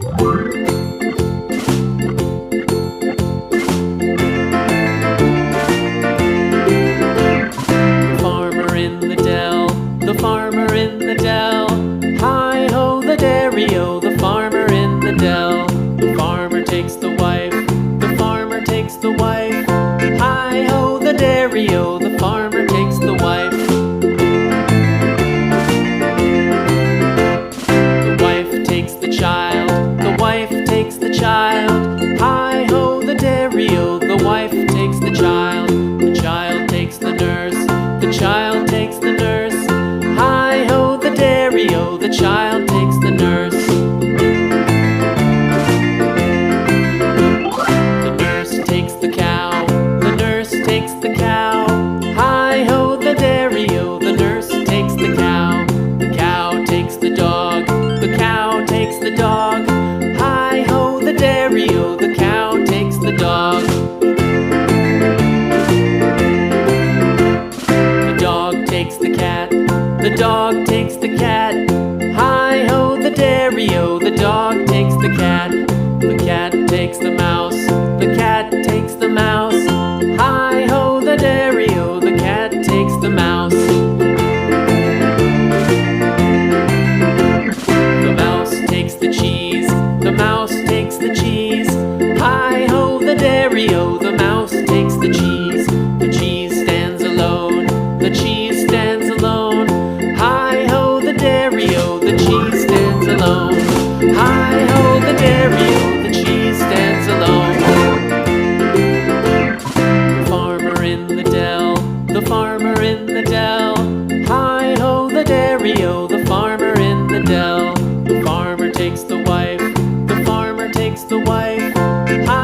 Farmer in the dell, the farmer in the dell. Hi-ho, the dairy-o, the farmer in the dell. The farmer takes the wife, the farmer takes the wife. Hi-ho, the dairy-o, the farmer takes the wife. The wife takes the child, the wife takes the child. Hi-ho, the dairy-o, the wife takes the child. The child takes the nurse, the child takes the nurse. Hi-ho, the dairy-o, the child takes the nurse. The nurse takes the cow, the nurse takes the cow. Hi-ho, the dairy-o, the nurse takes the cow. The cow takes the dog, the cow takes the dog. Hi-ho, the dairy-o, the cow takes the dog. The dog takes the cat, the dog takes the cat. Hi-ho, the dairy-o, the dog takes the cat. The cat takes the mouse, the cat takes the mouse. Hi-ho, the dairy-o, the cat takes the mouse. The mouse takes the cheese, the mouse takes the cheese. Hi-ho, the dairy-o, the mouse takes the cheese. The cheese stands alone, the cheese stands alone. Hi-ho, the dairy-o, the cheese stands alone. Hi-ho, the dairy-o, the cheese stands alone. The farmer in the dell, the farmer in the dell. Hi-ho, the dairy-o, the farmer in the dell. The farmer takes the wife,